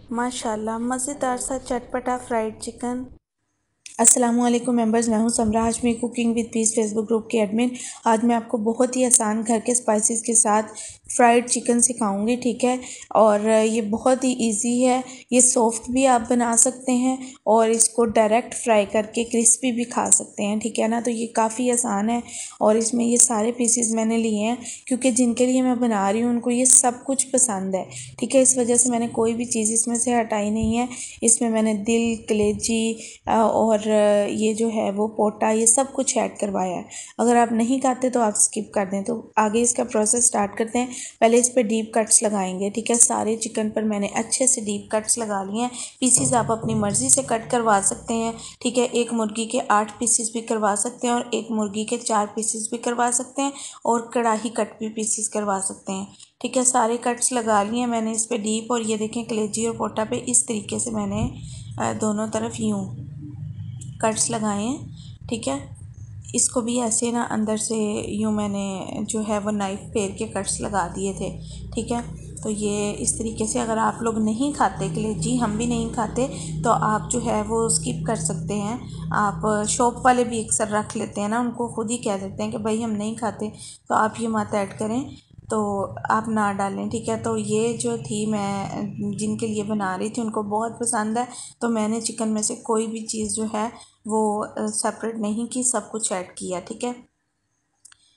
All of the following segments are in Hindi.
माशाल्लाह मज़ेदार सा चटपटा फ्राइड चिकन। अस्सलामुअलैकुम मेंबर्स, मैं हूं Samra Hashmi, cooking with peace Facebook group की एडमिन। आज मैं आपको बहुत ही आसान घर के स्पाइसेस के साथ फ्राइड चिकन सिखाऊंगी, ठीक है। और ये बहुत ही इजी है। ये सॉफ्ट भी आप बना सकते हैं और इसको डायरेक्ट फ्राई करके क्रिस्पी भी खा सकते हैं, ठीक है ना। तो ये काफ़ी आसान है और इसमें ये सारे पीसेस मैंने लिए हैं क्योंकि जिनके लिए मैं बना रही हूँ उनको ये सब कुछ पसंद है, ठीक है। इस वजह से मैंने कोई भी चीज़ इसमें से हटाई नहीं है। इसमें मैंने दिल, कलेजी और ये जो है वो पोटा, ये सब कुछ ऐड करवाया है। अगर आप नहीं खाते तो आप स्किप कर दें। तो आगे इसका प्रोसेस स्टार्ट करते हैं। पहले इस पर डीप कट्स लगाएंगे, ठीक है। सारे चिकन पर मैंने अच्छे से डीप कट्स लगा लिए हैं। पीसीज आप अपनी मर्ज़ी से कट करवा सकते हैं, ठीक है। एक मुर्गी के 8 पीसेस भी करवा सकते हैं और एक मुर्गी के 4 पीसेस भी करवा सकते हैं और कढ़ाई कट भी पीसेस करवा सकते हैं, ठीक है। सारे कट्स लगा लिए मैंने इस पर डीप। और ये देखें कलेजी और पोटा पे इस तरीके से मैंने दोनों तरफ यूँ कट्स लगाए हैं, ठीक है। इसको भी ऐसे ना अंदर से यूँ मैंने जो है वो नाइफ़ फेर के कट्स लगा दिए थे, ठीक है। तो ये इस तरीके से, अगर आप लोग नहीं खाते कलेजी, हम भी नहीं खाते, तो आप जो है वो स्किप कर सकते हैं। आप शॉप वाले भी अक्सर रख लेते हैं ना, उनको खुद ही कह देते हैं कि भाई हम नहीं खाते, तो आप ये मत ऐड करें, तो आप ना डालें, ठीक है। तो ये जो थी, मैं जिनके लिए बना रही थी उनको बहुत पसंद है, तो मैंने चिकन में से कोई भी चीज़ जो है वो सेपरेट नहीं की, सब कुछ ऐड किया, ठीक है।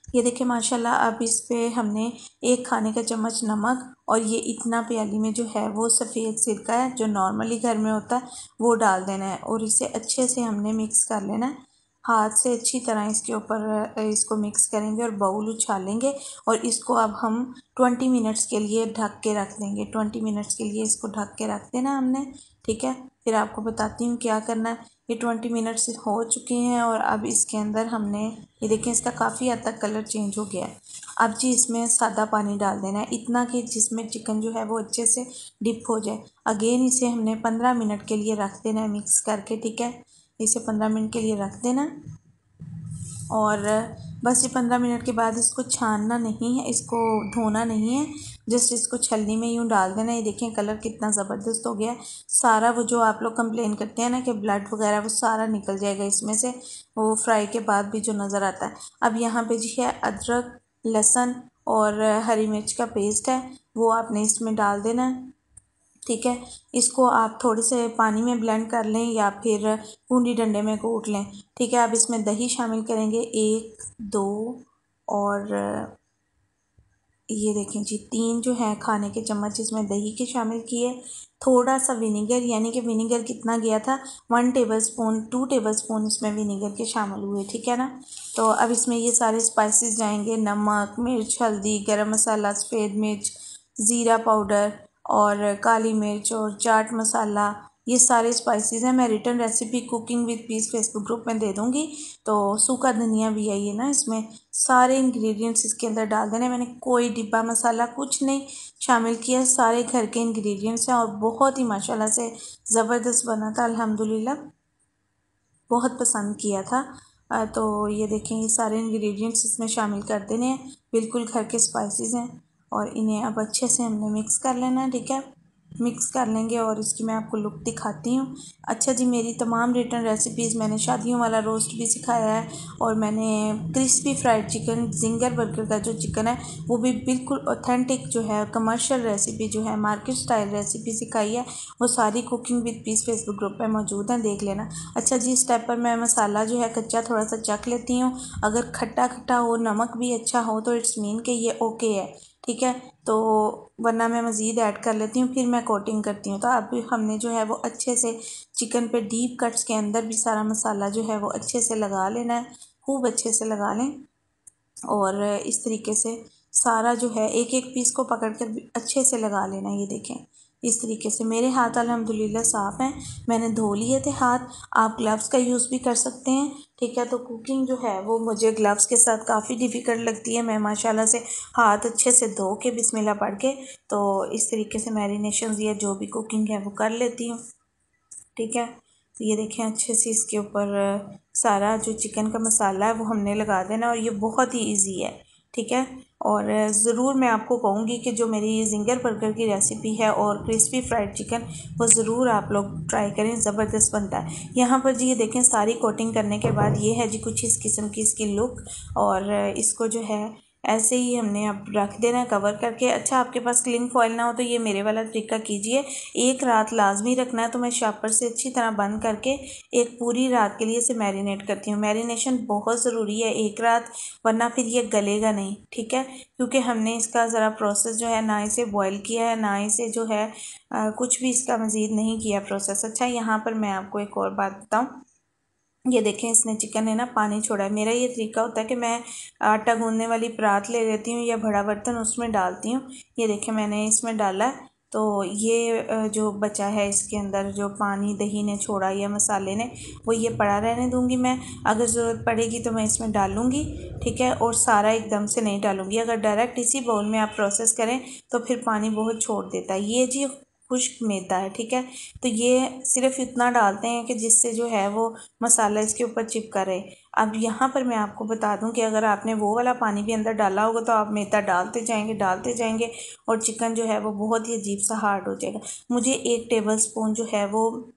ये देखिए माशाल्लाह। अब इस पे हमने 1 खाने का चम्मच नमक और ये इतना प्याली में जो है वो सफ़ेद सिरका है जो नॉर्मली घर में होता है, वो डाल देना है और इसे अच्छे से हमने मिक्स कर लेना है। हाथ से अच्छी तरह इसके ऊपर इसको मिक्स करेंगे और बाउल उछालेंगे और इसको अब हम 20 मिनट्स के लिए ढक के रख देंगे। 20 मिनट्स के लिए इसको ढक के रख देना हमने, ठीक है। फिर आपको बताती हूँ क्या करना है। ये 20 मिनट्स हो चुके हैं और अब इसके अंदर हमने, ये देखें इसका काफ़ी हद तक कलर चेंज हो गया है। अब जी इसमें सादा पानी डाल देना है, इतना कि जिसमें चिकन जो है वो अच्छे से डिप हो जाए। अगेन इसे हमने 15 मिनट के लिए रख देना है मिक्स करके, ठीक है। इसे 15 मिनट के लिए रख देना और बस ये 15 मिनट के बाद इसको छानना नहीं है, इसको धोना नहीं है, जस्ट इसको छलनी में यूँ डाल देना। ये देखें कलर कितना ज़बरदस्त हो गया है। सारा वो जो आप लोग कंप्लेन करते हैं ना कि ब्लड वगैरह, वो सारा निकल जाएगा इसमें से, वो फ्राई के बाद भी जो नज़र आता है। अब यहाँ पे जी है अदरक, लहसुन और हरी मिर्च का पेस्ट है, वो आपने इसमें डाल देना है, ठीक है। इसको आप थोड़े से पानी में ब्लेंड कर लें या फिर कूंडी डंडे में कूट लें, ठीक है। अब इसमें दही शामिल करेंगे, 1, 2 और ये देखें जी 3 जो है खाने के चम्मच इसमें दही के शामिल किए। थोड़ा सा विनीगर, यानी कि विनीगर कितना गया था, 1 टेबलस्पून, 2 टेबलस्पून इसमें विनीगर के शामिल हुए, ठीक है ना। तो अब इसमें ये सारे स्पाइसेस जाएंगे, नमक, मिर्च, हल्दी, गरम मसाला, सफ़ेद मिर्च, ज़ीरा पाउडर और काली मिर्च और चाट मसाला, ये सारे स्पाइसेस हैं। मैं return recipe cooking with peace Facebook group में दे दूँगी। तो सूखा धनिया भी है ये ना, इसमें सारे इंग्रेडिएंट्स इसके अंदर डाल देने। मैंने कोई डिब्बा मसाला कुछ नहीं शामिल किया, सारे घर के इंग्रेडिएंट्स हैं और बहुत ही माशाल्लाह से ज़बरदस्त बना था अल्हम्दुलिल्लाह, बहुत पसंद किया था। तो ये देखें ये सारे इंग्रेडिएंट्स इसमें शामिल कर देने हैं, बिल्कुल घर के स्पाइसेस हैं और इन्हें अब अच्छे से हमने मिक्स कर लेना है, ठीक है। मिक्स कर लेंगे और इसकी मैं आपको लुक दिखाती हूँ। अच्छा जी, मेरी तमाम रिटर्न रेसिपीज़, मैंने शादियों वाला रोस्ट भी सिखाया है और मैंने crispy fried chicken, ginger burger का जो चिकन है वो भी बिल्कुल ऑथेंटिक जो है कमर्शियल रेसिपी जो है, मार्केट स्टाइल रेसिपी सिखाई है। वो सारी cooking with peace Facebook group पे मौजूद हैं, देख लेना। अच्छा जी, स्टेप पर मैं मसाला जो है कच्चा थोड़ा सा चख लेती हूँ। अगर खट्टा खट्टा हो, नमक भी अच्छा हो, तो इट्स मीन कि ये ओके है, ठीक है। तो वरना मैं मज़ीद ऐड कर लेती हूँ, फिर मैं कोटिंग करती हूँ। तो अब हमने जो है वो अच्छे से चिकन पे डीप कट्स के अंदर भी सारा मसाला जो है वो अच्छे से लगा लेना है, खूब अच्छे से लगा लें। और इस तरीके से सारा जो है एक एक पीस को पकड़ कर भी अच्छे से लगा लेना। ये देखें इस तरीके से। मेरे हाथ अल्हम्दुलिल्लाह साफ़ हैं, मैंने धो लिए थे हाथ। आप ग्लव्स का यूज़ भी कर सकते हैं, ठीक है। तो कुकिंग जो है वो मुझे ग्लव्स के साथ काफ़ी डिफ़िकल्ट लगती है। मैं माशाल्लाह से हाथ अच्छे से धो के बिस्मिल्लाह पढ़ के, तो इस तरीके से मैरिनेशन या जो भी कुकिंग है वो कर लेती हूँ, ठीक है। तो ये देखें अच्छे से इसके ऊपर सारा जो चिकन का मसाला है वो हमने लगा देना और ये बहुत ही इजी है, ठीक है। और ज़रूर मैं आपको कहूँगी कि जो मेरी जिंगर बर्गर की रेसिपी है और क्रिस्पी फ्राइड चिकन, वो ज़रूर आप लोग ट्राई करें, ज़बरदस्त बनता है। यहाँ पर जी ये देखें, सारी कोटिंग करने के बाद ये है जी कुछ इस किस्म की इसकी लुक। और इसको जो है ऐसे ही हमने अब रख देना कवर करके। अच्छा, आपके पास क्लिंग फॉइल ना हो तो ये मेरे वाला तरीका कीजिए, एक रात लाजमी रखना है। तो मैं शॉपर से अच्छी तरह बंद करके एक पूरी रात के लिए इसे मैरिनेट करती हूँ। मैरिनेशन बहुत ज़रूरी है एक रात, वरना फिर ये गलेगा नहीं, ठीक है। क्योंकि हमने इसका ज़रा प्रोसेस जो है, ना इसे बॉयल किया है, ना इसे जो है कुछ भी इसका मज़ीद नहीं किया प्रोसेस। अच्छा, यहाँ पर मैं आपको एक और बात बताऊँ। ये देखें, इसने चिकन ने ना पानी छोड़ा है। मेरा ये तरीका होता है कि मैं आटा गूंदने वाली परात ले लेती हूँ या बड़ा बर्तन, उसमें डालती हूँ। ये देखें, मैंने इसमें डाला है। तो ये जो बचा है इसके अंदर जो पानी दही ने छोड़ा या मसाले ने, वो ये पड़ा रहने दूंगी मैं। अगर ज़रूरत पड़ेगी तो मैं इसमें डालूंगी, ठीक है। और सारा एकदम से नहीं डालूंगी। अगर डायरेक्ट इसी बाउल में आप प्रोसेस करें तो फिर पानी बहुत छोड़ देता है। ये जी खुश्क मैदा है, ठीक है। तो ये सिर्फ इतना डालते हैं कि जिससे जो है वो मसाला इसके ऊपर चिपका रहे। अब यहाँ पर मैं आपको बता दूं कि अगर आपने वो वाला पानी भी अंदर डाला होगा तो आप मैदा डालते जाएंगे और चिकन जो है वो बहुत ही अजीब सा हार्ड हो जाएगा। मुझे 1 टेबल स्पून जो है वो,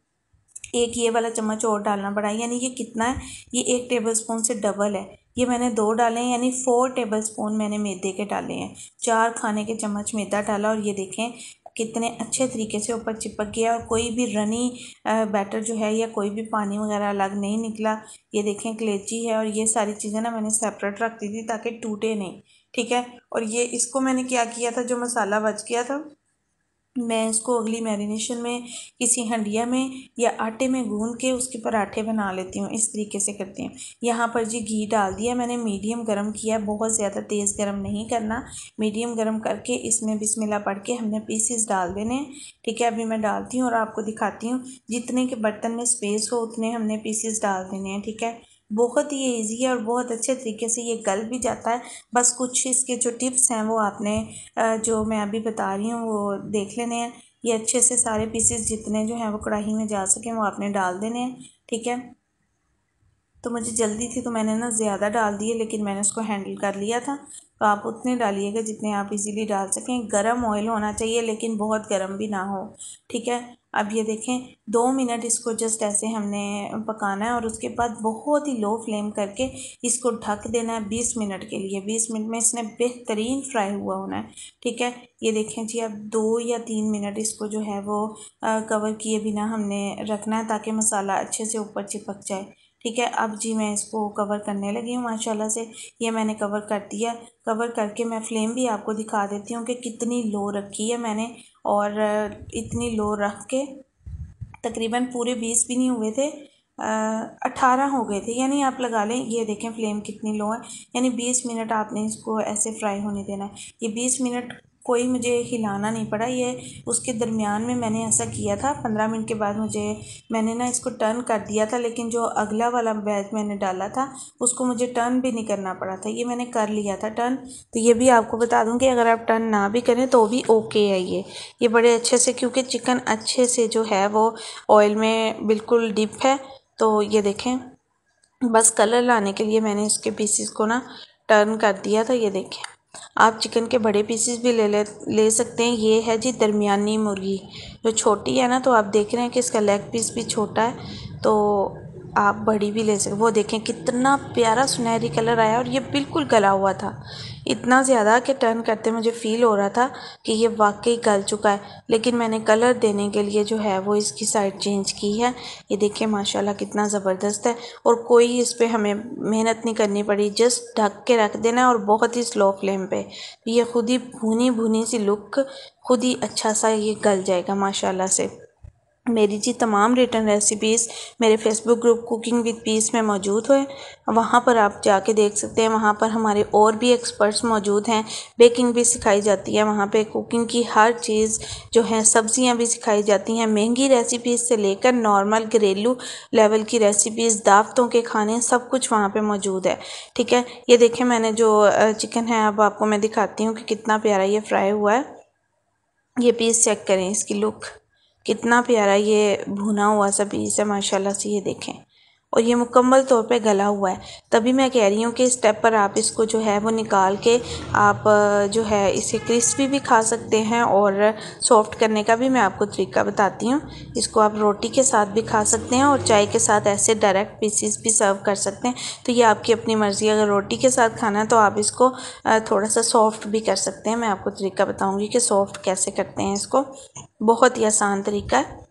एक ये वाला चम्मच और डालना पड़ा। यानी ये कितना है, ये 1 टेबल स्पून से डबल है। ये मैंने 2 डाले हैं, यानी 4 टेबल स्पून मैंने मैदे के डाले हैं। 4 खाने के चम्मच मैदा डाला और ये देखें कितने अच्छे तरीके से ऊपर चिपक गया और कोई भी रनी बैटर जो है या कोई भी पानी वगैरह अलग नहीं निकला। ये देखें कलेजी है। और ये सारी चीज़ें ना मैंने सेपरेट रख दी थी ताकि टूटे नहीं, ठीक है। और ये इसको मैंने क्या किया था, जो मसाला बच गया था मैं इसको अगली मैरिनेशन में किसी हंडिया में या आटे में गूंद के उसके पराठे बना लेती हूँ। इस तरीके से करती हूँ। यहाँ पर जी घी डाल दिया मैंने, मीडियम गरम किया, बहुत ज़्यादा तेज़ गरम नहीं करना। मीडियम गरम करके इसमें बिस्मिल्लाह पढ़ के हमने पीसेस डाल देने हैं, ठीक है। अभी मैं डालती हूँ और आपको दिखाती हूँ। जितने के बर्तन में स्पेस हो उतने हमने पीसेस डाल देने हैं, ठीक है। बहुत ही ईजी है और बहुत अच्छे तरीके से ये गल भी जाता है। बस कुछ इसके जो टिप्स हैं वो आपने जो मैं अभी बता रही हूँ वो देख लेने हैं। ये अच्छे से सारे पीसेस जितने जो हैं वो कढ़ाई में जा सकें वो आपने डाल देने हैं, ठीक है। तो मुझे जल्दी थी तो मैंने ना ज़्यादा डाल दिए, लेकिन मैंने उसको हैंडल कर लिया था। तो आप उतने डालिएगा जितने आप इजीली डाल सकें। गरम ऑयल होना चाहिए, लेकिन बहुत गरम भी ना हो, ठीक है। अब ये देखें, 2 मिनट इसको जस्ट ऐसे हमने पकाना है और उसके बाद बहुत ही लो फ्लेम करके इसको ढक देना है 20 मिनट के लिए। 20 मिनट में इसने बेहतरीन फ्राई हुआ होना है, ठीक है। ये देखें जी, अब 2 या 3 मिनट इसको जो है वो कवर किए बिना हमने रखना है ताकि मसाला अच्छे से ऊपर चिपक जाए, ठीक है। अब जी मैं इसको कवर करने लगी हूँ माशाल्लाह से। ये मैंने कवर कर दिया। कवर करके मैं फ्लेम भी आपको दिखा देती हूँ कि कितनी लो रखी है मैंने। और इतनी लो रख के तकरीबन पूरे 20 भी नहीं हुए थे, 18 हो गए थे, यानी आप लगा लें। ये देखें फ्लेम कितनी लो है, यानी 20 मिनट आपने इसको ऐसे फ्राई होने देना है। ये 20 मिनट कोई मुझे हिलाना नहीं पड़ा। ये उसके दरमियान में मैंने ऐसा किया था। 15 मिनट के बाद मैंने ना इसको टर्न कर दिया था, लेकिन जो अगला वाला बैच मैंने डाला था उसको मुझे टर्न भी नहीं करना पड़ा था। ये मैंने कर लिया था टर्न। तो ये भी आपको बता दूं कि अगर आप टर्न ना भी करें तो भी ओके है। ये बड़े अच्छे से, क्योंकि चिकन अच्छे से जो है वो ऑयल में बिल्कुल डिप है। तो ये देखें, बस कलर लाने के लिए मैंने इसके पीसेस को ना टर्न कर दिया था। ये देखें, आप चिकन के बड़े पीसेस भी ले सकते हैं। ये है जी दरमियानी मुर्गी, जो छोटी है ना, तो आप देख रहे हैं कि इसका लेग पीस भी छोटा है, तो आप बड़ी भी ले सकते। वो देखें कितना प्यारा सुनहरी कलर आया और ये बिल्कुल गला हुआ था, इतना ज़्यादा कि टर्न करते मुझे फ़ील हो रहा था कि ये वाकई गल चुका है। लेकिन मैंने कलर देने के लिए जो है वो इसकी साइड चेंज की है। ये देखिए माशाल्लाह कितना ज़बरदस्त है और कोई इस पर हमें मेहनत नहीं करनी पड़ी, जस्ट ढक के रख देना है और बहुत ही स्लो फ्लेम पे। ये खुद ही भुनी भुनी सी लुक, खुद ही अच्छा सा ये गल जाएगा माशाल्लाह से। मेरी जी तमाम रिटर्न रेसिपीज़ मेरे Facebook group cooking with piece में मौजूद है, वहाँ पर आप जाके देख सकते हैं। वहाँ पर हमारे और भी एक्सपर्ट्स मौजूद हैं, बेकिंग भी सिखाई जाती है वहाँ पे, कुकिंग की हर चीज़ जो है, सब्जियाँ भी सिखाई जाती हैं। महंगी रेसिपीज़ से लेकर नॉर्मल घरेलू लेवल की रेसिपीज़, दावतों के खाने, सब कुछ वहाँ पर मौजूद है, ठीक है। ये देखें मैंने जो चिकन है, अब आपको मैं दिखाती हूँ कि कितना प्यारा ये फ्राई हुआ है। ये पीस चेक करें, इसकी लुक कितना प्यारा ये भुना हुआ सा पीस है माशाल्लाह से। ये देखें, और ये मुकम्मल तौर पे गला हुआ है। तभी मैं कह रही हूँ कि इस स्टेप पर आप इसको जो है वो निकाल के आप जो है इसे क्रिस्पी भी खा सकते हैं और सॉफ्ट करने का भी मैं आपको तरीका बताती हूँ। इसको आप रोटी के साथ भी खा सकते हैं और चाय के साथ ऐसे डायरेक्ट पीसीस भी सर्व कर सकते हैं। तो ये आपकी अपनी मर्ज़ी, अगर रोटी के साथ खाना है तो आप इसको थोड़ा सा सॉफ्ट भी कर सकते हैं। मैं आपको तरीका बताऊँगी कि सॉफ्ट कैसे करते हैं इसको, बहुत ही आसान तरीका है।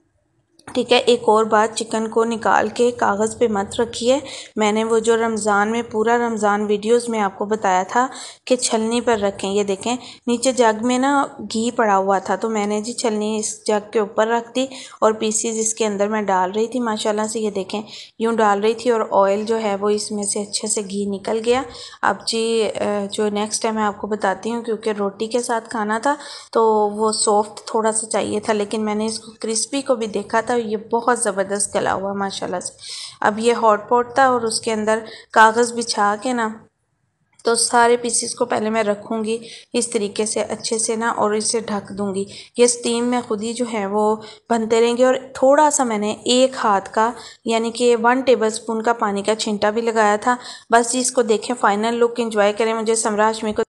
ठीक है, एक और बात, चिकन को निकाल के कागज़ पे मत रखिए। मैंने वो जो रमज़ान में पूरा रमज़ान वीडियोस में आपको बताया था कि छलनी पर रखें। ये देखें नीचे जग में ना घी पड़ा हुआ था, तो मैंने जी छलनी इस जग के ऊपर रख दी और पीसीज इसके अंदर मैं डाल रही थी। माशाल्लाह से ये देखें यूँ डाल रही थी और ऑयल जो है वो इसमें से अच्छे से घी निकल गया। अब जी जो नेक्स्ट है मैं आपको बताती हूँ, क्योंकि रोटी के साथ खाना था तो वो सॉफ्ट थोड़ा सा चाहिए था, लेकिन मैंने इसको क्रिस्पी को भी देखा था, ये बहुत ज़बरदस्त गला हुआ माशाल्लाह से। अब ये हॉट पॉट था और उसके अंदर कागज़ बिछा के ना तो सारे पीसेस को पहले मैं रखूँगी इस तरीके से अच्छे से ना और इसे ढक दूँगी। ये स्टीम में खुद ही जो है वो बनते रहेंगे। और थोड़ा सा मैंने एक हाथ का यानी कि 1 टेबलस्पून का पानी का छिंटा भी लगाया था। बस इसको देखें, फाइनल लुक एंजॉय करें। मुझे समरा हाशमी को